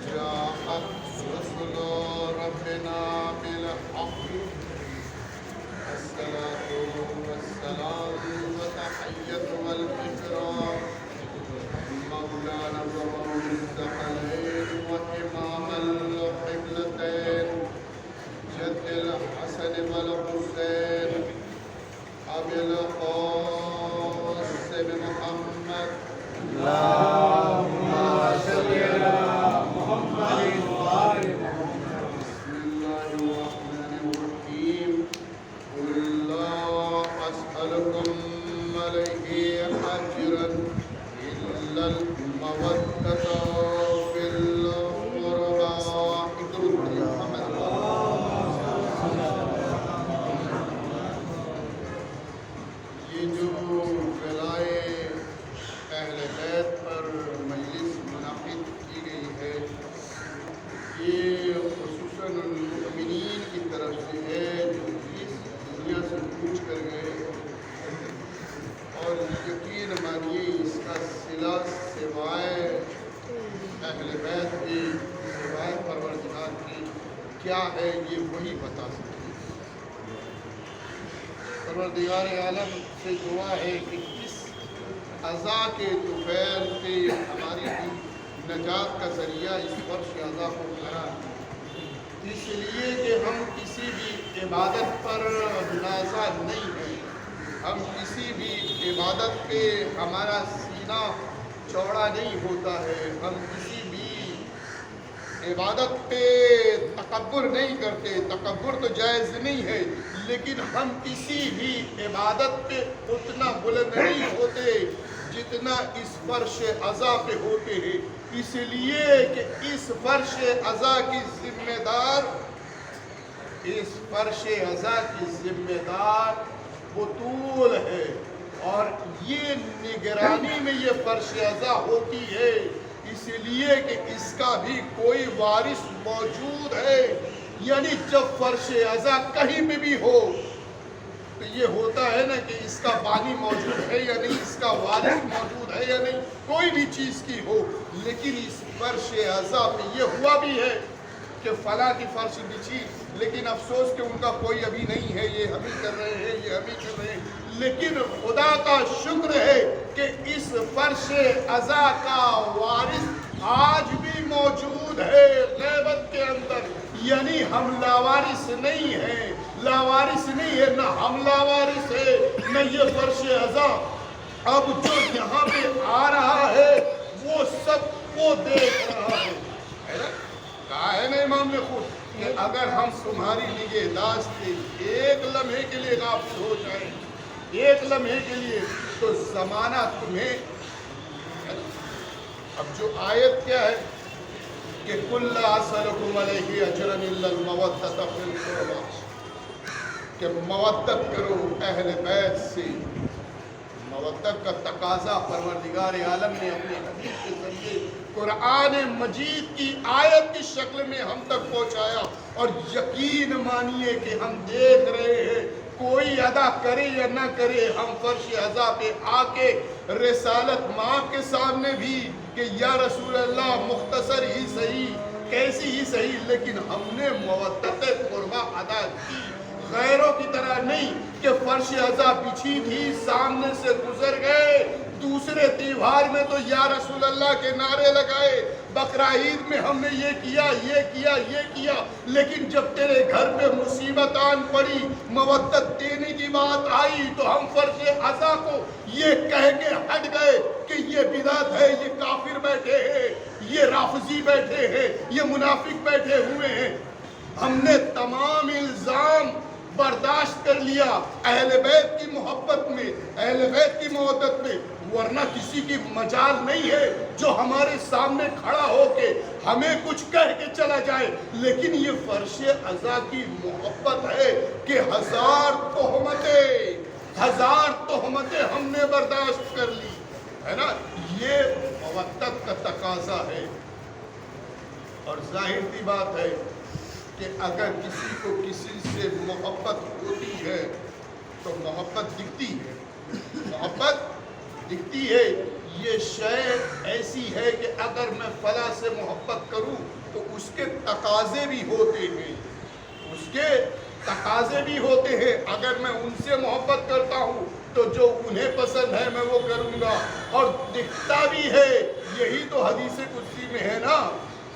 جاءت رسل ربنا بالحق الصلاة والسلام والتحية والإكرام مولانا ومنتقلين وإمام القبلتين جد الحسن والحسين أبي القاسم محمد اللهم صل على محمد وآل محمد. بسم الله الرحمن الرحيم قل لا أسألكم عليه أجرا إلا المودة في القربى. محمد یہ جو ولائے اہل بیت پر مجلس منعقد کی گئی ہے، یہ خصوصاً المؤمنین کی طرف سے ہے جو اس دنیا سے کوچ کر گئے، اور یقین مانیے اس کا صلہ سوائے اہل بیت کی، سوائے پروردگار کی کیا ہے یہ وہی بتا سکتے ہیں۔ پروردگار عالم سے دعا ہے کہ اس عزا کے طفیل سے ہماری نجات کا ذریعہ اس فرش عزا کو کرا، اس لیے کہ ہم کسی بھی عبادت پر نازا نہیں ہیں، ہم کسی بھی عبادت پہ ہمارا سینہ چوڑا نہیں ہوتا ہے، ہم کسی بھی عبادت پہ تکبر نہیں کرتے، تکبر تو جائز نہیں ہے، لیکن ہم کسی بھی عبادت پہ اتنا بلند نہیں ہوتے جتنا اس فرش عزا پہ ہوتے ہیں، اس لیے کہ اس فرش عزا کی ذمہ دار بطول ہے، اور یہ نگرانی میں یہ فرش عزا ہوتی ہے، اس لیے کہ اس کا بھی کوئی وارث موجود ہے۔ یعنی جب فرش عزا کہیں پہ بھی ہو تو یہ ہوتا ہے نا کہ اس کا بانی موجود ہے یا نہیں، اس کا وارث موجود ہے یا نہیں، کوئی بھی چیز کی ہو، لیکن اس فرش عزا پہ یہ ہوا بھی ہے کہ فلاں کی فرش بچھی، لیکن افسوس کہ ان کا کوئی ابھی نہیں ہے، یہ ہم ہی کر رہے ہیں، یہ ہم ہی کر رہے ہیں، لیکن خدا کا شکر ہے کہ اس فرش عزا کا وارث آج بھی موجود ہے غیبت کے اندر، یعنی ہم لاوارث نہیں ہیں، لاوارث نہیں ہے، نہ ہم لاوارث ہے، نہ یہ فرش عزا اب جو یہاں پہ آ رہا ہے وہ سب کو دیکھ رہا ہے نا؟ کہا ہے نا امام نے خود کہ اگر ہم تمہاری نگہداشت سے ایک لمحے کے لیے غافل ہو جائیں، ایک لمحے کے لیے، تو زمانہ تمہیں، اب جو آیت کیا ہے کہ قُل لَا أَسْأَلُكُمْ عَلَيْهِ أَجْرًا إِلَّا الْمَوَدَّةَ فِي الْقُرْبَى، کہ مودت کرو اہل بیت سے۔ مودت کا تقاضا پروردگار عالم نے اپنے حبیب کے ذریعے قرآن مجید کی آیت کی شکل میں ہم تک پہنچایا، اور یقین مانیے کہ ہم دیکھ رہے ہیں، کوئی ادا کرے یا نہ کرے، ہم فرش عزا پہ آ کے رسالت ماں کے سامنے بھی کہ یا رسول اللہ مختصر ہی صحیح، کیسی ہی صحیح، لیکن ہم نے مودت قربہ ادا کی، غیروں کی طرح نہیں کہ فرش عزا بچھی تھی سامنے سے گزر گئے، دوسرے تیوہار میں تو یا رسول اللہ کے نعرے لگائے، بقرعید میں ہم نے یہ کیا، یہ کیا، یہ کیا، لیکن جب تیرے گھر پہ مصیبت آن پڑی، مودت دینے کی بات آئی، تو ہم فرش عزا کو یہ کہہ کے ہٹ گئے کہ یہ بدعت ہے، یہ کافر بیٹھے ہیں، یہ رافضی بیٹھے ہیں، یہ منافق بیٹھے ہوئے ہیں۔ ہم نے تمام الزام برداشت کر لیا اہل بیت کی محبت میں، اہل بیت کی محبت میں، ورنہ کسی کی مجال نہیں ہے جو ہمارے سامنے کھڑا ہو کے ہمیں کچھ کہہ کے چلا جائے، لیکن یہ فرش عزا کی محبت ہے کہ ہزار تہمتیں ہم نے برداشت کر لی، ہے نا؟ یہ مودت کا تقاضا ہے، اور ظاہر سی بات ہے کہ اگر کسی کو کسی سے محبت ہوتی ہے تو محبت دکھتی ہے، محبت دکھتی ہے۔ یہ شے ایسی ہے کہ اگر میں فلاں سے محبت کروں تو اس کے تقاضے بھی ہوتے ہیں، اس کے تقاضے بھی ہوتے ہیں۔ اگر میں ان سے محبت کرتا ہوں تو جو انہیں پسند ہے میں وہ کروں گا، اور دکھتا بھی ہے، یہی تو حدیث قدسی میں ہے نا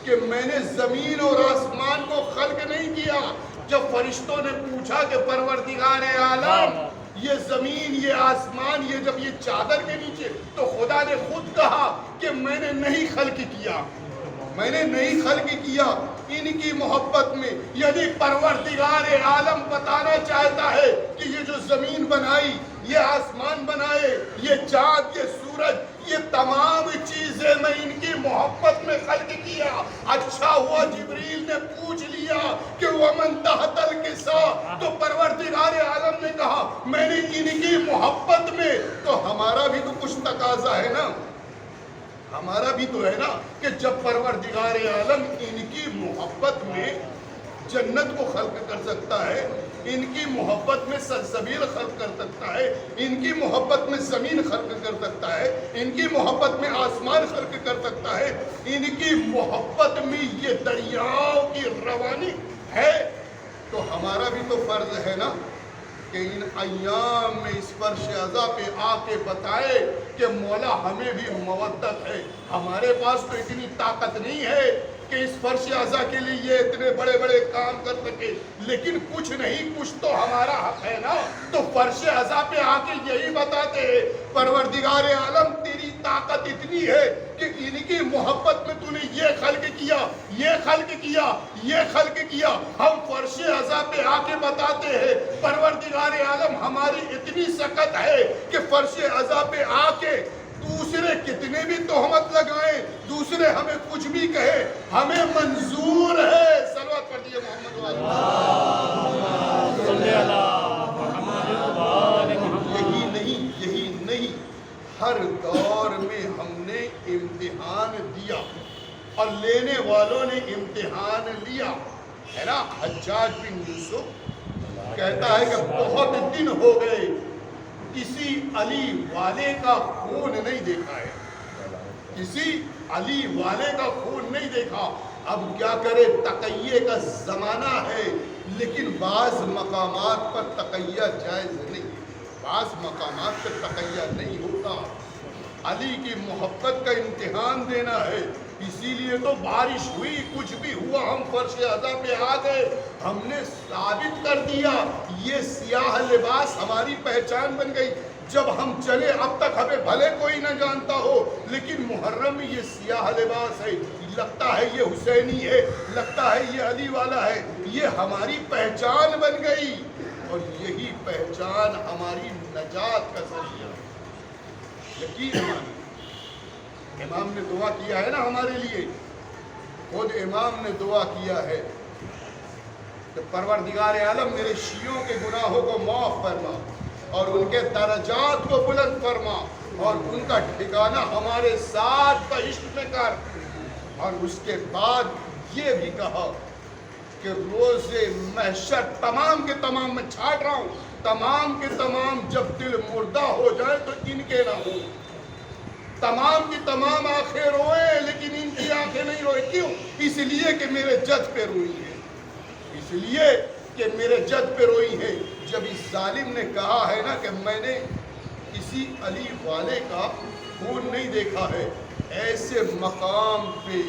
کہ میں نے زمین اور آسمان کو خلق نہیں کیا۔ جب فرشتوں نے پوچھا کہ پروردگار عالم یہ زمین یہ آسمان یہ جب یہ چادر کے نیچے، تو خدا نے خود کہا کہ میں نے نہیں خلق کیا، میں نے نہیں خلق کیا ان کی محبت میں۔ یعنی پروردگار عالم بتانا چاہتا ہے کہ یہ جو زمین بنائی، یہ آسمان بنائے، یہ چاند، یہ سورج، یہ تمام چیزیں میں ان کی محبت میں خلق کیا۔ اچھا ہوا جبریل نے پوچھ لیا کہ وَمَن تَحْتَ الْكِسَاء، تو پروردگار عالم نے کہا میں نے ان کی محبت میں۔ تو ہمارا بھی تو کچھ تقاضا ہے نا، ہمارا بھی تو ہے نا کہ جب پروردگار عالم ان کی محبت میں جنت کو خلق کر سکتا ہے، ان کی محبت میں سلسبیل خلق کر سکتا ہے، ان کی محبت میں زمین خلق کر سکتا ہے، ان کی محبت میں آسمان خلق کر سکتا ہے، ان کی محبت میں یہ دریاؤں کی روانی ہے، تو ہمارا بھی تو فرض ہے نا کہ ان ایام میں اس فرش عزا پہ آ کے بتائے کہ مولا ہمیں بھی مودت ہے۔ ہمارے پاس تو اتنی طاقت نہیں ہے کہ اس فرش عزا کے لیے یہ اتنے بڑے بڑے کام کر سکے، لیکن کچھ نہیں کچھ تو ہمارا حق ہے نا۔ تو فرش عزا پہ آ کے یہی بتاتے ہیں پروردگار عالم تیری طاقت اتنی ہے کہ ان کی محبت میں تو نے یہ خلق کیا، یہ خلق کیا، یہ خلق کیا۔ ہم فرش عزا پہ آ کے بتاتے ہیں پروردگار عالم ہماری اتنی سکت ہے کہ فرش عزا پہ آ کے دوسرے کتنے بھی تہمت لگائیں، دوسرے ہمیں کچھ بھی کہے، ہمیں منظور ہے۔ صلوات پڑھیے محمد یہی نہیں ہر دور میں ہم نے امتحان دیا اور لینے والوں نے امتحان لیا، ہے نا۔ حجاج بن یوسف کہتا ہے کہ بہت دن ہو گئے کسی علی والے کا خون نہیں دیکھا ہے، کسی علی والے کا خون نہیں دیکھا۔ اب کیا کرے، تقیہ کا زمانہ ہے، لیکن بعض مقامات پر تقیہ جائز نہیں ہے، بعض مقامات پر تقیہ نہیں ہوتا۔ علی کی محبت کا امتحان دینا ہے، اسی لیے تو بارش ہوئی، کچھ بھی ہوا، ہم فرش عزا پہ آ گئے، ہم نے ثابت کر دیا، یہ سیاہ لباس ہماری پہچان بن گئی۔ جب ہم چلے اب تک ہمیں بھلے کوئی نہ جانتا ہو، لیکن محرم میں یہ سیاہ لباس ہے، لگتا ہے یہ حسینی ہے، لگتا ہے یہ علی والا ہے، یہ ہماری پہچان بن گئی، اور یہی پہچان ہماری نجات کا ذریعہ۔ یقین مانیے، امام نے دعا کیا ہے نا ہمارے لیے، خود امام نے دعا کیا ہے کہ پروردگار عالم میرے شیعوں کے گناہوں کو معاف فرما اور ان کے درجات کو بلند فرما اور ان کا ٹھکانہ ہمارے ساتھ بہشت میں کر۔ اور اس کے بعد یہ بھی کہا کہ روز محشر تمام کے تمام، میں چھاٹ رہا ہوں، تمام کے تمام جب دل مردہ ہو جائے تو ان کے نہ ہو، تمام کی تمام آنکھیں روئیں لیکن ان کی آنکھیں نہیں روئے۔ کیوں؟ اس لیے کہ میرے جد پہ روئی ہے، اس لیے کہ میرے جد پہ روئی ہے۔ جب اس ظالم نے کہا ہے نا کہ میں نے کسی علی والے کا خون نہیں دیکھا ہے، ایسے مقام پہ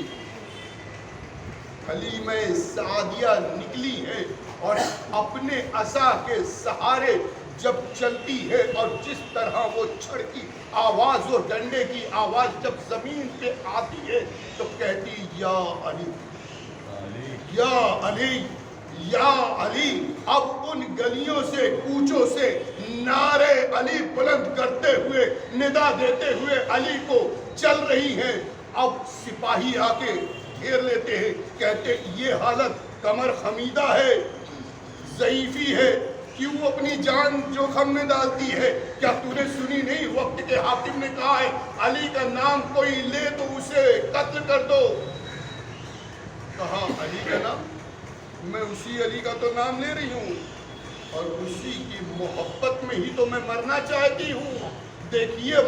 حلیمہ سعدیہ نکلی ہے اور اپنے عصا کے سہارے جب چلتی ہے اور جس طرح وہ چھڑ کی آواز اور ڈنڈے کی آواز جب زمین پہ آتی ہے تو کہتی یا علی، یا علی، یا علی۔ اب ان گلیوں سے کوچوں سے نعرے علی بلند کرتے ہوئے، ندا دیتے ہوئے علی کو چل رہی ہیں۔ اب سپاہی آ کے گھیر لیتے ہیں، کہتے یہ حالت کمر خمیدہ ہے، ضعیفی ہے، کیوں اپنی جان جوخم میں ڈالتی ہے؟ کیا تو نے سنی نہیں وقت کے حاکم نے کہا ہے علی کا نام کوئی لے تو اسے قتل کر دو؟ کہا علی کا نام، میں اسی علی کا تو نام لے رہی ہوں اور اسی کی محبت میں ہی تو میں مرنا چاہتی ہوں۔ دیکھیے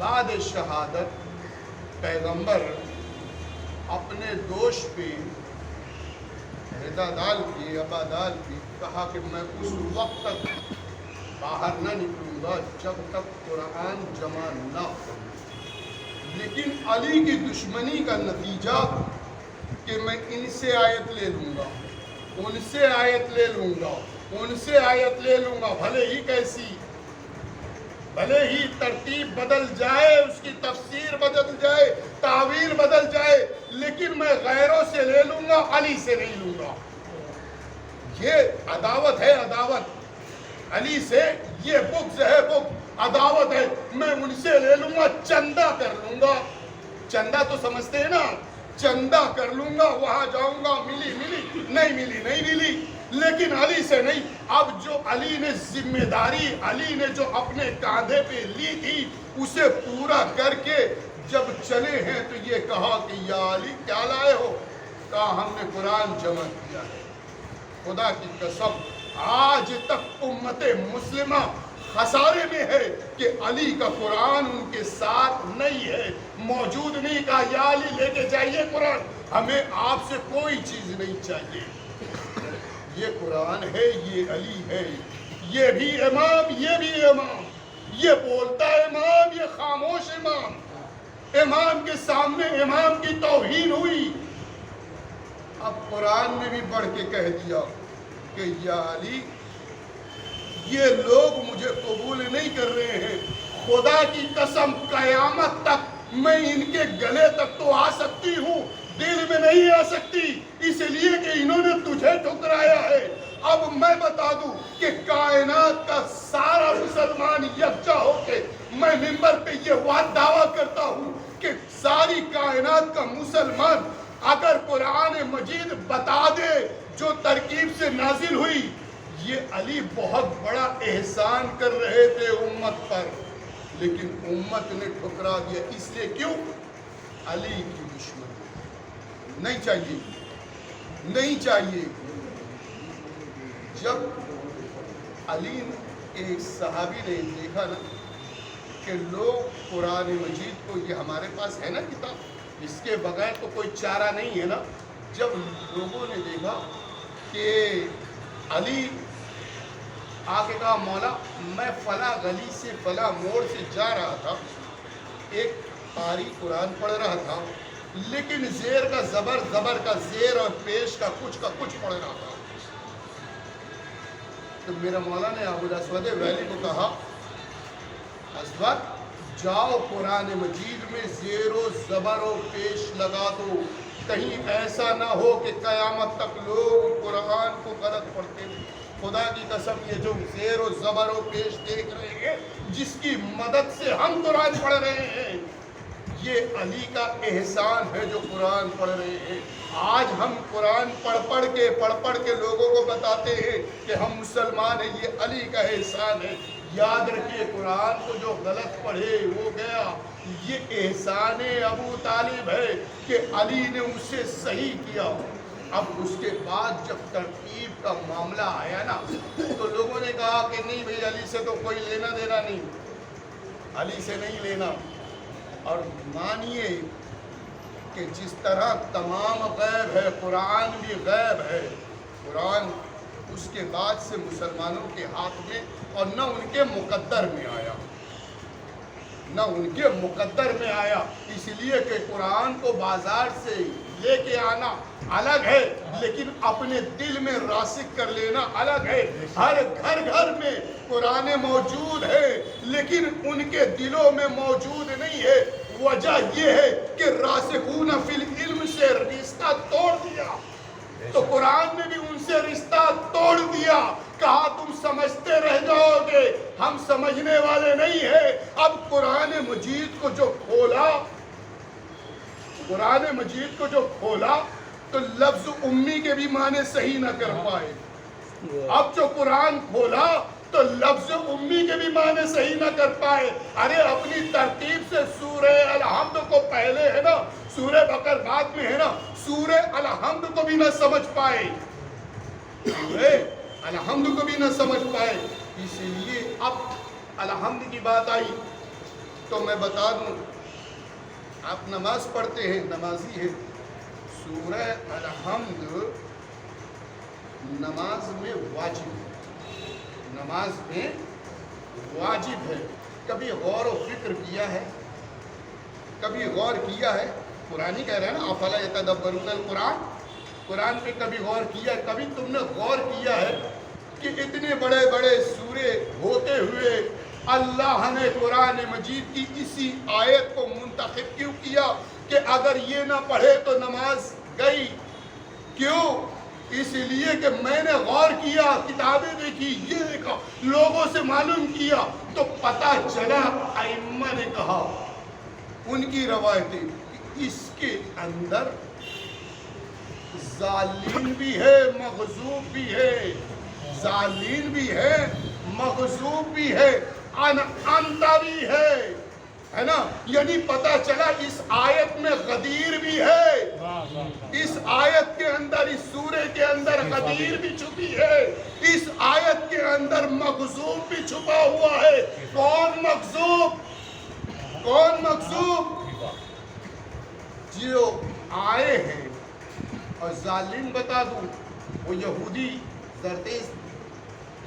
بعد شہادت پیغمبر اپنے دوش پہ رضا ڈال کے ابا ڈال کے کہا کہ میں اس وقت تک باہر نہ نکلوں گا جب تک قرآن جمع نہ ہو. لیکن علی کی دشمنی کا نتیجہ کہ میں ان سے آیت لے لوں گا، ان سے آیت لے لوں گا، ان سے آیت لے لوں گا، بھلے ہی کیسی، بھلے ہی ترتیب بدل جائے، اس کی تفسیر بدل جائے، تعویل بدل جائے، لیکن میں غیروں سے لے لوں گا، علی سے نہیں لوں گا. یہ عداوت ہے، عداوت علی سے، یہ بغض ہے، بغض، عداوت ہے. میں ان سے لے لوں گا، چندہ کر لوں گا. چندہ تو سمجھتے ہیں نا، چندہ کر لوں گا، وہاں جاؤں گا، ملی ملی، نہیں ملی نہیں ملی، لیکن علی سے نہیں. اب جو علی نے ذمہ داری، علی نے جو اپنے کاندھے پہ لی تھی، اسے پورا کر کے جب چلے ہیں تو یہ کہا کہ یا علی کیا لائے ہو؟ کہا ہم نے قرآن جمع کیا ہے. خدا کی قسم آج تک امت مسلمہ خسارے میں ہے کہ علی کا قرآن ان کے ساتھ نہیں ہے، موجود نہیں. کہا یا علی لے کے جائیے قرآن، ہمیں آپ سے کوئی چیز نہیں چاہیے. یہ قرآن ہے، یہ علی ہے، یہ بھی امام، یہ بھی امام، یہ بولتا امام، یہ خاموش امام. امام کے سامنے امام کی توہین ہوئی. اب قرآن نے بھی بڑھ کے کہہ دیا کہ یا علی یہ لوگ مجھے قبول نہیں کر رہے ہیں، خدا کی قسم قیامت تک میں ان کے گلے تک تو آ سکتی ہوں، دل میں نہیں آ سکتی، اس لیے کہ انہوں نے تجھے ٹھکرایا ہے. اب میں بتا دوں کہ کائنات کا سارا مسلمان یکجا ہو کے میں منبر پہ یہ دعویٰ کرتا ہوں کہ ساری کائنات کا مسلمان اگر قرآن مجید بتا دے جو ترکیب سے نازل ہوئی، یہ علی بہت بڑا احسان کر رہے تھے امت پر، لیکن امت نے ٹھکرا دیا. اس لیے کیوں؟ علی کی دشمنی نہیں چاہیے، نہیں چاہیے. جب علی ایک صحابی نے دیکھا نا کہ لوگ قرآن مجید کو، یہ ہمارے پاس ہے نا کتاب، اس کے بغیر تو کوئی چارہ نہیں ہے نا. جب لوگوں نے دیکھا کہ علی آگے کہا مولا میں فلاں گلی سے فلاں موڑ سے جا رہا تھا، ایک قاری قرآن پڑھ رہا تھا، لیکن زیر کا زبر، زبر کا زیر اور پیش کا کچھ پڑھ رہا تھا. تو میرا مولا نے ابو الاسود ویلی کو کہا اسود جاؤ قرآن مجید میں زیر و زبر و پیش لگا دو، کہیں ایسا نہ ہو کہ قیامت تک لوگ قرآن کو غلط پڑھتے ہیں. خدا کی قسم یہ جو زیر و زبر و پیش دیکھ رہے ہیں، جس کی مدد سے ہم قرآن پڑھ رہے ہیں، یہ علی کا احسان ہے جو قرآن پڑھ رہے ہیں. آج ہم قرآن پڑھ کے لوگوں کو بتاتے ہیں کہ ہم مسلمان ہیں، یہ علی کا احسان ہے. یاد رکھیے قرآن کو جو غلط پڑھے وہ گیا، یہ احسان ابو طالب ہے کہ علی نے اسے صحیح کیا. اب اس کے بعد جب ترتیب کا معاملہ آیا نا تو لوگوں نے کہا کہ نہیں بھئی علی سے تو کوئی لینا دینا نہیں، علی سے نہیں لینا. اور مانیے کہ جس طرح تمام غیب ہے، قرآن بھی غیب ہے. قرآن اس کے بعد سے مسلمانوں کے ہاتھ میں اور نہ ان کے مقدر میں آیا، نہ ان کے مقدر میں آیا. اس لیے کہ قرآن کو بازار سے لے کے آنا الگ ہے، لیکن اپنے دل میں راسخ کر لینا الگ ہے. ہر گھر میں قرآن موجود ہے، لیکن ان کے دلوں میں موجود نہیں ہے. وجہ یہ ہے کہ راسخون فی العلم سے رشتہ توڑ دیا. تو قرآن نے بھی ان سے رشتہ توڑ دیا، کہا تم سمجھتے رہ جاؤ گے، ہم سمجھنے والے نہیں ہیں. اب قرآن مجید کو جو کھولا، قرآن مجید کو جو کھولا تو لفظ امی کے بھی معنی صحیح نہ کر پائے. اب جو قرآن کھولا تو لفظ امی کے بھی معنی صحیح نہ کر پائے. ارے اپنی ترتیب سے سورہ الحمد کو پہلے ہے نا، سورہ بقر بعد میں ہے نا، سورہ الحمد کو بھی نہ سمجھ پائے، سورہ الحمد کو بھی نہ سمجھ پائے. اس لیے اب الحمد کی بات آئی تو میں بتا دوں، آپ نماز پڑھتے ہیں، نمازی ہیں، سورہ الحمد نماز میں واجب ہے، نماز میں واجب ہے۔ کبھی غور و فکر کیا ہے؟ کبھی غور کیا ہے؟ قرآن ہی کہہ رہے ہیں نا، افلا یتدبرون القرآن، قرآن پہ کبھی غور کیا ہے؟ کبھی تم نے غور کیا ہے کہ اتنے بڑے بڑے سورے ہوتے ہوئے اللہ نے قرآن مجید کی اسی آیت کو منتخب کیوں کیا کہ اگر یہ نہ پڑھے تو نماز گئی؟ کیوں؟ اس لیے کہ میں نے غور کیا، کتابیں دیکھی، یہ دیکھا، لوگوں سے معلوم کیا، تو پتہ چلا ائمہ نے کہا، ان کی روایتیں، اس کے اندر ظالم بھی ہے، مغضوب بھی ہے، ظالم بھی ہے، مغضوب بھی ہے، انتا بھی ہے نا؟ یعنی پتہ چلا اس آیت میں غدیر بھی ہے، اس آیت کے اندر، اس سورے کے اندر غدیر بھی چھپی ہے، اس آیت کے اندر مغضوب بھی چھپا ہوا ہے۔ کون مغضوب؟ کون مغضوب؟ جو آئے ہیں، اور ظالم بتا دوں وہ یہودی، زرتشت،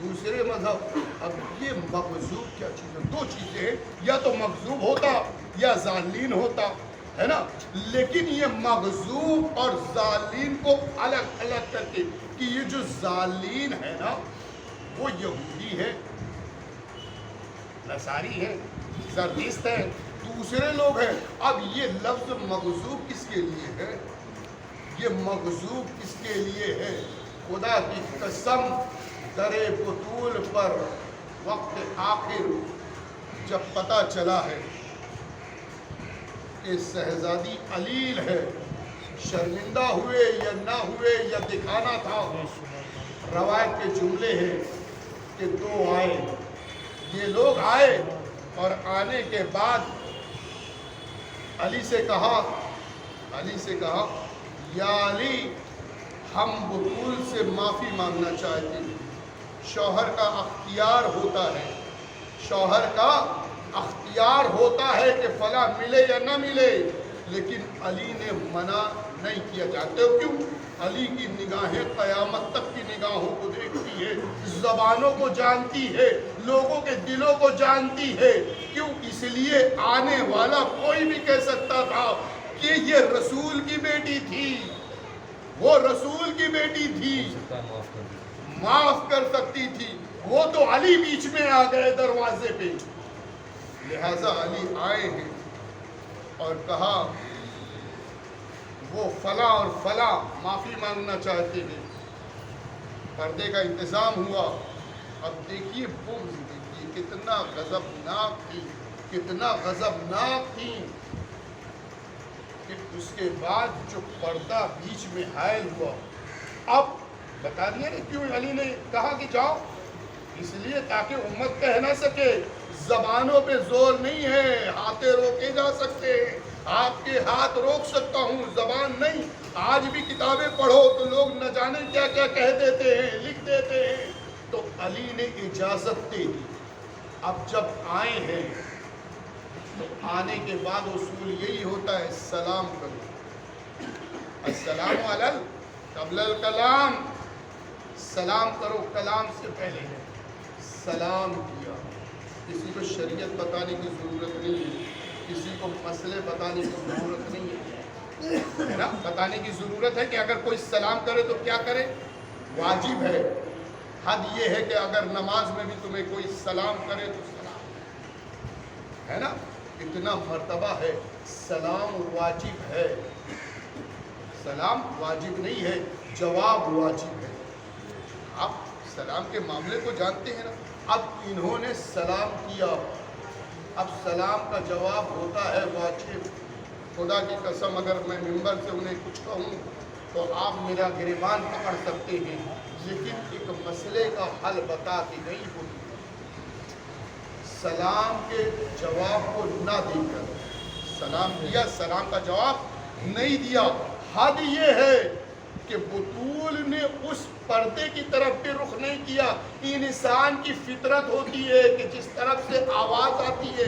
دوسرے مذہب۔ اب یہ مغضوب کیا چیز ہے؟ دو چیزیں ہیں، یا تو مغضوب ہوتا یا ظالین ہوتا، ہے نا؟ لیکن یہ مغضوب اور ظالین کو الگ الگ کر کے، کہ یہ جو ظالین ہے نا وہ یہودی ہے، نصاری ہے، زرتشت ہے، دوسرے لوگ ہیں۔ اب یہ لفظ مغضوب کس کے لیے ہے؟ یہ مغضوب کس کے لیے ہے؟ خدا کی قسم، در بطول پر وقت آخر جب پتہ چلا ہے کہ شہزادی علیل ہے، شرمندہ ہوئے یا نہ ہوئے یا دکھانا تھا۔ روایت کے جملے ہیں کہ دو آئے، یہ لوگ آئے اور آنے کے بعد علی سے کہا، یا علی، ہم بطول سے معافی مانگنا چاہتے ہیں۔ شوہر کا اختیار ہوتا ہے، شوہر کا اختیار ہوتا ہے کہ فلاں ملے یا نہ ملے، لیکن علی نے منع نہیں کیا۔ جانتے ہو کیوں؟ علی کی نگاہیں قیامت تک کی نگاہوں کو دیکھتی ہے، زبانوں کو جانتی ہے، لوگوں کے دلوں کو جانتی ہے۔ کیوں؟ اس لیے آنے والا کوئی بھی کہہ سکتا تھا کہ یہ رسول کی بیٹی تھی، وہ رسول کی بیٹی تھی، معاف کر سکتی تھی، وہ تو علی بیچ میں آ گئے دروازے پہ۔ لہذا علی آئے ہیں اور کہا وہ فلاں اور فلاں معافی مانگنا چاہتے ہیں۔ پردے کا انتظام ہوا۔ اب دیکھیے بغض، دیکھیے کتنا غضبناک تھی، کتنا غضبناک تھی، کہ اس کے بعد جو پردہ بیچ میں حائل ہوا۔ اب بتا دیا نا کیوں علی نے کہا کہ جاؤ؟ اس لیے تاکہ امت کہہ نہ سکے، زبانوں پہ زور نہیں ہے، ہاتھیں روکے جا سکتے ہیں، آپ کے ہاتھ روک سکتا ہوں، زبان نہیں۔ آج بھی کتابیں پڑھو تو لوگ نہ جانے کیا کیا کہہ دیتے ہیں، لکھ دیتے ہیں۔ تو علی نے اجازت دے دی۔ اب جب آئے ہیں تو آنے کے بعد اصول یہی ہوتا ہے، سلام کرو، السلام علیکم قبل الکلام، سلام کرو کلام سے پہلے۔ سلام کیا۔ کسی کو شریعت بتانے کی ضرورت نہیں ہے، کسی کو مسئلے بتانے کی ضرورت نہیں ہے نا؟ بتانے کی ضرورت ہے کہ اگر کوئی سلام کرے تو کیا کرے، واجب ہے۔ حد یہ ہے کہ اگر نماز میں بھی تمہیں کوئی سلام کرے تو سلام، ہے نا؟ اتنا مرتبہ ہے، سلام واجب ہے، سلام واجب نہیں ہے، جواب واجب ہے۔ آپ سلام کے معاملے کو جانتے ہیں نا؟ اب انہوں نے سلام کیا، اب سلام کا جواب ہوتا ہے واجب۔ خدا کی قسم اگر میں ممبر سے انہیں کچھ کہوں تو آپ میرا گریبان پکڑ سکتے ہیں، لیکن ایک مسئلے کا حل بتا کے نہیں ہوتی۔ سلام کے جواب کو نہ دے کر، سلام دیا، سلام کا جواب نہیں دیا۔ حد یہ ہے کہ بطول نے اس پردے کی طرف بھی رخ نہیں کیا۔ انسان کی فطرت ہوتی ہے کہ جس طرف سے آواز آتی ہے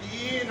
3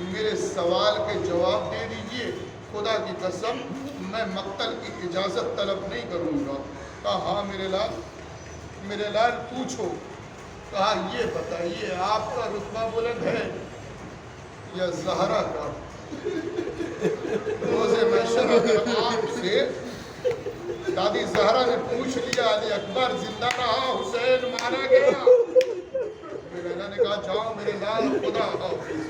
میرے سوال کے جواب دے دیجئے، خدا کی قسم میں مقتل کی اجازت طلب نہیں کروں گا۔ کہا ہاں میرے لال پوچھو۔ کہا یہ بتائیے آپ کا رتبہ بلند ہے یا زہرا کا؟ روز محشر اگر آپ سے دادی زہرا نے پوچھ لیا علی اکبر زندہ رہا حسین مارا گیا، میرے اللہ نے کہا جاؤ میرے لال خدا حافظ۔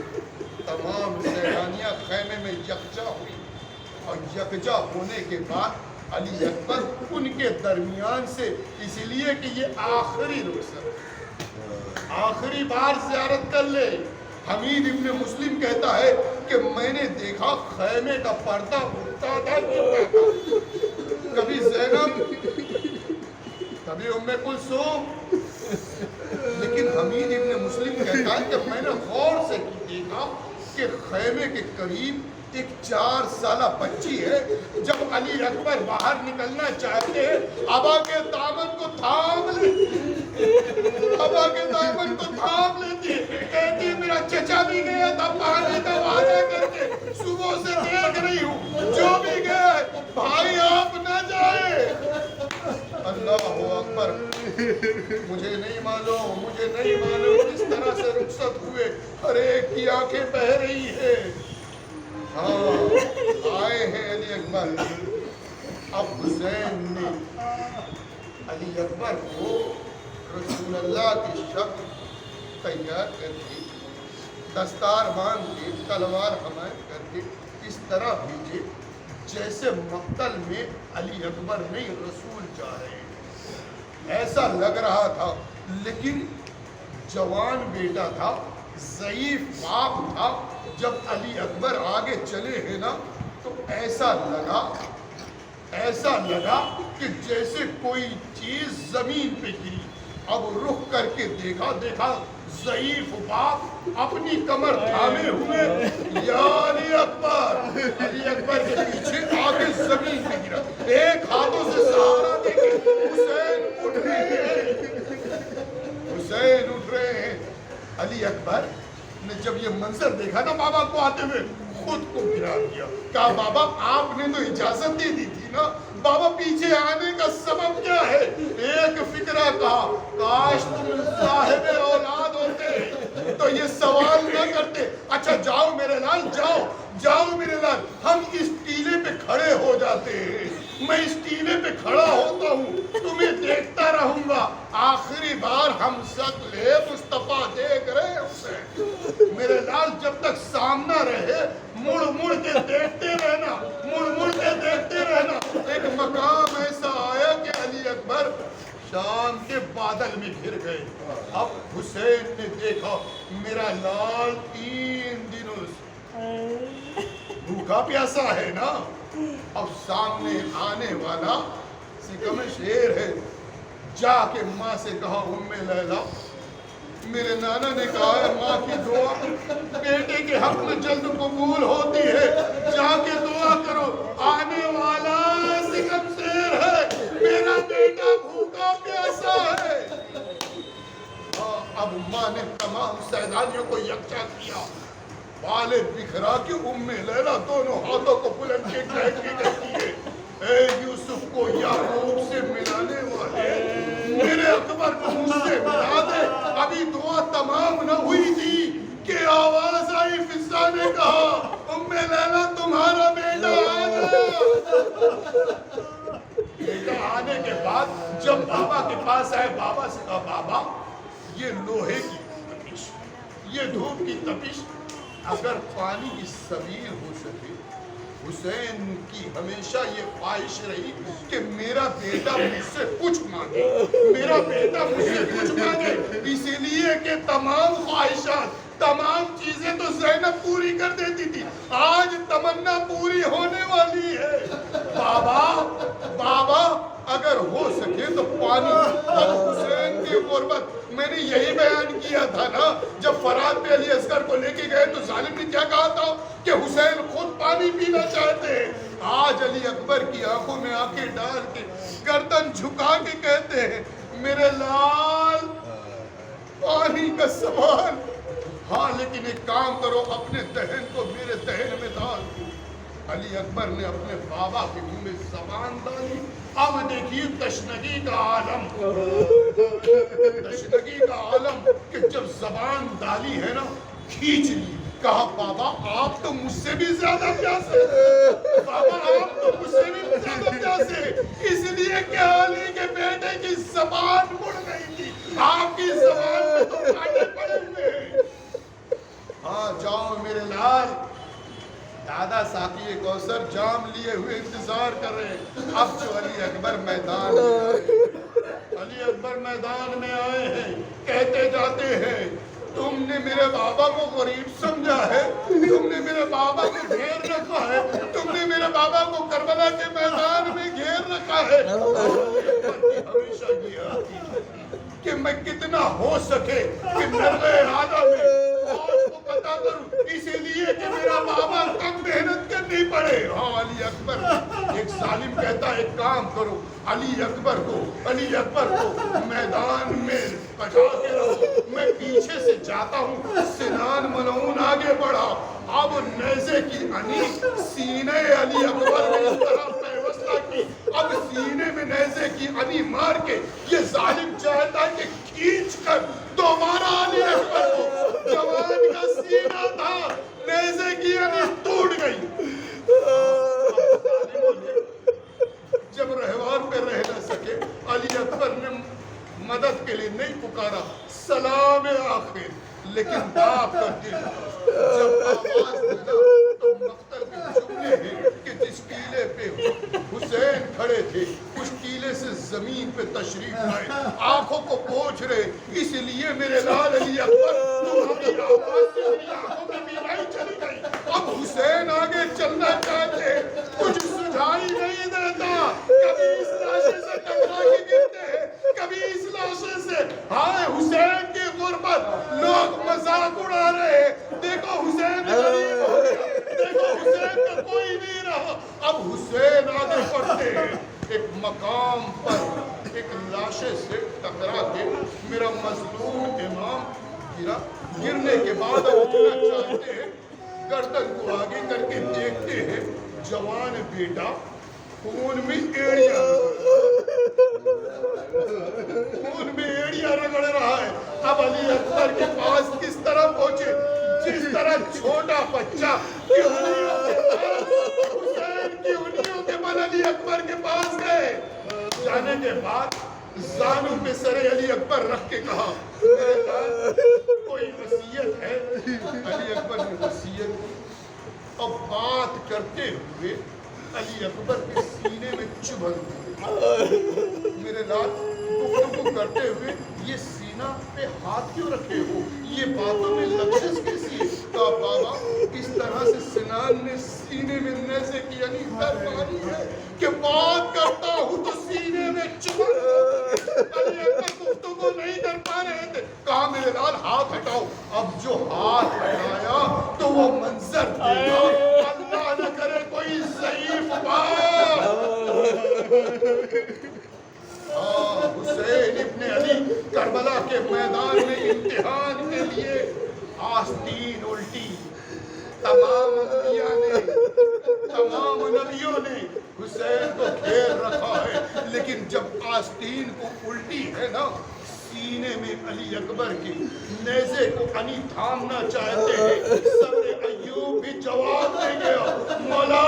تمام سیلانیاں خیمے میں یکجا ہوئی اور یکجا ہونے کے بعد علی اکبر ان کے درمیان سے، اس لیے کہ یہ آخری رخصت، آخری بار زیارت کر لے۔ حمید ابن مسلم کہتا ہے کہ میں نے دیکھا خیمے کا پردہ اٹھتا تھا گرتا تھا، کبھی زینب کبھی ام کلثوم، لیکن حمید ابن مسلم کہتا ہے کہ میں نے غور سے دیکھا کہ خیمے کے قریب ایک 4 سالہ بچی ہے۔ جب علی اکبر باہر نکلنا چاہتے ہیں ابا کے دامن کو تھام لیتی، ابا کے دامن کو تھام لیتی، کہتی میرا چچا بھی گیا تھا پہاڑی کا وعدہ کر کے، صبح سے دیکھ رہی ہوں جو بھی گیا ہے بھائی آپ نہ جائے۔ اللہ اکبر، مجھے نہیں معلوم کس طرح سے رخصت ہوئے، ہر ایک کی آنکھیں بہ رہی ہے۔ ہاں آئے ہیں علی اکبر۔ اب حسین نے علی اکبر کو رسول اللہ کی شکل تیار کر کے، دستار باندھ کے، تلوار حمایت کر کے اس طرح بھیجے جیسے مقتل میں علی اکبر نہیں رسول جا رہے ہیں، ایسا لگ رہا تھا۔ لیکن جوان بیٹا تھا، ضعیف باپ تھا، جب علی اکبر آگے چلے ہیں نا تو ایسا لگا کہ جیسے کوئی چیز زمین پہ گری۔ اب رخ کر کے دیکھا ضعیف باپ اپنی کمر تھامے ہوئے، یا علی اکبر کے پیچھے آگے زمین پہ گرا، ایک ہاتھوں سے سہارا دے کے حسین اٹھ رہے ہیں۔ علی اکبر نے جب یہ منظر دیکھا نا بابا کو آتے ہوئے، خود کو گرا دیا۔ کہا بابا آپ نے تو اجازت دے دی تھی نا، بابا پیچھے آنے کا سبب کیا ہے؟ ایک فکرہ کہا کاش تم صاحب اولاد ہوتے تو یہ سوال نہ کرتے۔ اچھا جاؤ میرے لال، جاؤ میرے لال، ہم اس ٹیلے پہ کھڑے ہو جاتے ہیں، میں اس ٹیلے پہ کھڑا ہوتا ہوں، تمہیں دیکھتا رہوں گا، آخری بار ہم شکل مصطفیٰ دیکھ رہے ہیں۔ میرے لال جب تک سامنا رہے مڑ کے دیکھتے رہنا، مڑ کے دیکھتے رہنا۔ ایک مقام ایسا آیا کہ علی اکبر شام کے بادل میں گھر گئے۔ اب حسین نے دیکھا میرا لال 3 دنوں سے بھوکا پیاسا ہے نا، اب سامنے آنے والا سکم شیر ہے۔ جا کے ماں سے کہا ام لیلا، میرے نانا نے کہا ہے ماں کی دعا بیٹے کے حق میں جلد قبول ہوتی ہے، جا کے دعا کرو، آنے والا سکم شیر ہے، میرا بیٹا بھوکا پیاسا ہے۔ اب ماں نے تمام سیدانیوں کو یکجا کیا، بالے بکھرا کے ام لیلا دونوں ہاتھوں کو بلند کے کہتی ہے اے یوسف کو یعقوب سے ملانے والے، میرے اکبر کو مجھ سے ملا دے۔ ابھی دعا تمام نہ ہوئی تھی کہ آواز آئی، فضا نے کہا ام لیلا تمہارا بیٹا آ گیا۔ بیٹا آنے کے بعد جب بابا کے پاس آئے، بابا سے کہا بابا یہ لوہے کی تپش، یہ دھوپ کی تپش، اگر پانی کی سبیل ہو سکے۔ حسین کی ہمیشہ یہ خواہش رہی کہ میرا بیٹا مجھ سے کچھ مانگے، میرا بیٹا مجھ سے کچھ مانگے، اسی لیے کہ تمام خواہشات، تمام چیزیں تو زینب پوری کر دیتی تھی، آج تمنا پوری ہونے والی ہے۔ بابا اگر ہو سکے تو پانی۔ اب حسین کی غربت میں نے یہی بیان کیا تھا نا، جب فرات پہ علی اصغر کو لے کے گئے تو ظالم نے کیا کہا تھا کہ حسین خود پانی پینا چاہتے ہیں۔ آج علی اکبر کی آنکھوں میں آنکھیں ڈال کے گردن جھکا کے کہتے ہیں میرے لال پانی کا سوال ہاں لیکن ایک کام کرو، اپنے دہن کو میرے دہن میں ڈال دو۔ علی اکبر نے اپنے بابا کے منہ میں زبان ڈالی۔ اب دیکھیے تشنگی کا عالم، تشنگی کا عالم کہ جب زبان ڈالی ہے نا، کھینچ لی۔ کہا بابا آپ تو مجھ سے بھی زیادہ پیاسے، بابا آپ تو مجھ سے بھی زیادہ پیاسے، اس لیے کہ علی کے بیٹے کی زبان مڑ گئی تھی، آپ کی زبان میں تو کانٹے پڑے ہوئے ہیں۔ ہاں جاؤ میرے لال، دادا ساقی کوثر جام لیے ہوئے انتظار کر رہے ہیں۔ اب جو علی اکبر میدان میں آئے، علی اکبر میدان میں آئے ہیں، کہتے جاتے ہیں تم نے میرے بابا کو غریب سمجھا ہے، تم نے میرے بابا کو گھیر رکھا ہے، تم نے میرے بابا کو کربلا کے میدان میں گھیر رکھا ہے۔ ہمیشہ یہ آتی کہ میں کتنا ہو سکے کہ نرغے ارادہ میں فوج کو پتا کروں، اسی لیے کہ میرا بابا کم محنت کرنی پڑے۔ ہاں علی اکبر، ایک ظالم کہتا ہے ایک کام کرو، علی اکبر کو میدان میں بچا کے رہو، میں پیچھے سے جاتا ہوں۔ سنان ملعون آگے بڑھا، اب نیزے کی انی سینے علی اکبر نے اس طرح پیوستہ کی، اب سینے میں نیزے کی انی مار کے یہ ظالم چاہتا ہے کہ کھینچ کر دوبارہ علی اکبر کو، جوان کا سینہ تھا، نیزے کی انی ٹوٹ گئی۔ جب رہوار پہ رہ نہ سکے، علی اکبر نے مدد کے لیے نہیں پکارا، سلام آخر، لیکن باپ کا دل جب آواز دینا تو مقتل کے جملے ہیں کہ جس ٹیلے پہ حسین کھڑے تھے اس ٹیلے سے زمین پہ تشریف لائے، آنکھوں کو پوچھ رہے، اس لیے میرے لال علی اکبر تمہاری آواز سے میری آنکھوں میں بیرائی چلی گئی۔ اب حسین آگے چلنا چاہتے، کچھ سجھائی نہیں دیتا، کبھی اس لاشے سے ٹکرا کے گرتے ہیں، کبھی اس لاشے سے۔ ہائے حسین کی غربت، لوگ مذاق اڑا رہے ہیں، دیکھو حسین غریب ہو گیا، دیکھو حسین کا کوئی نہیں رہا۔ اب حسین آگے بڑھتے ہیں، ایک مقام پر ایک لاشے سے ٹکرا کے میرا مظلوم امام گرا، گرنے کے بعد اٹھنا چاہتے ہیں، گردن کو آگے کر کے دیکھتے ہیں، جوان بیٹا خون میں ایڑیاں رگڑ رہا ہے۔ اب علی اکبر کے پاس کس طرح پہنچے؟ جس طرح چھوٹا بچہ حسین کی انگلیوں کے بل علی اکبر کے پاس گئے۔ جانے کے بعد زانوں پہ سر علی اکبر رکھ کے کہا میرے لال کوئی وصیت ہے؟ علی اکبر نے وصیت کی۔ اب بات کرتے ہوئے علی اکبر کے سینے میں چبھن ہوئے، میرے لال گفتگو کرتے ہوئے یہ سینہ پہ ہاتھ کیوں رکھے ہو، یہ باتوں میں لغزش کیسی ہے؟ کہا بابا اس طرح سے سنان نے سینے میں نیزے کی انی در ماری ہے کہ بات کرتا ہوں تو سینے میں چبھن ہوتی ہے۔ علی اکبر گفتگو نہیں کر پا رہے تھے، کہا میرے لال ہاتھ ہٹاؤ۔ اب جو ہاتھ ہٹایا تو وہ منظر دیکھا، اللہ نہ کرے کوئی ضعیف باپ، حسین ابن علی کربلا کے میدان میں امتحان کے لیے آستین الٹی۔ تمام انبیاء نے، تمام نبیوں نے حسین کو گھیر رکھا ہے، لیکن جب آستین کو الٹی ہے نا، سینے میں علی اکبر کی نیزے کو انی تھامنا چاہتے ہیں، صبر ایوب بھی جواب دے گیا، مولا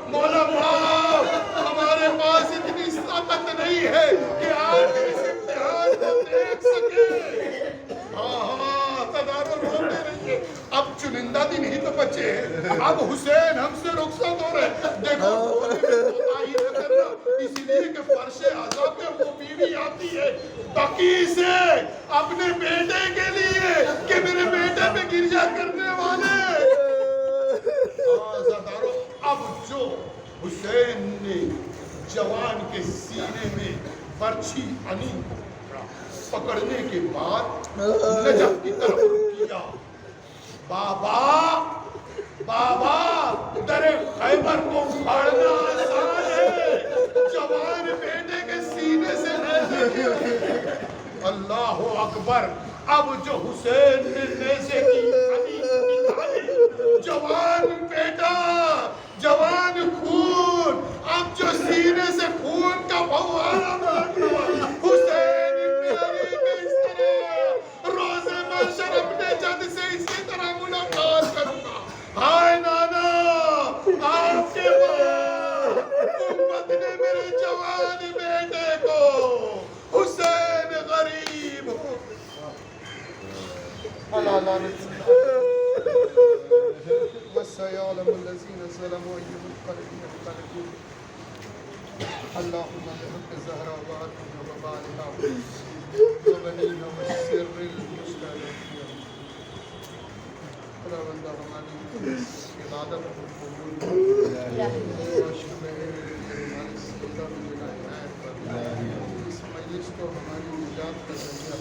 مولا باپ ہمارے پاس اتنی طاقت نہیں ہے کہ آپ اس امتحان کو دیکھ سکے۔ ہاں تدارو روتے رہیے، اب چنندہ دن ہی تو بچے ہیں، اب حسین ہم سے رخصت ہو رہے، دیکھو کوتاہی نہ کرنا، اسی لیے کہ فرش عذاب میں وہ بیوی آتی ہے بقی سے اپنے بیٹے کے لیے کہ میرے بیٹے پہ گرجا کرنے والے۔ عزادارو اب جو حسین نے جوان کے سینے میں برچھی انی پکڑنے کے بعد نجف کی طرف رخ کیا، بابا بابا در خیبر کو پھاڑنا آسان ہے، جوان بیٹے کے سینے سے نیزے کی۔ اللہ اکبر، اب جو حسین نے نیزے کی کھلی نکالی، جوان بیٹا، جوان خون، اب جو سینے سے خون کا فوارہ مارا، حسین ابن علی کے اس طرح روز محشر اپنے جد سے اسی طرح ملاقات کروں گا۔ ہائے نانا، آپ کے بعد امت نے میرے جوان بیٹے کو حسین غریب ہو اللہ لعنت وسيعلم الذين ظلموا أي منقلب ينقلبون اللهم بحق الزهراء وآتنا وبعلها وبنيها والسر المستعد خدا بندہ ہماری عبادت کو قبول اس مجلس کو ہماری نجات کا ذریعہ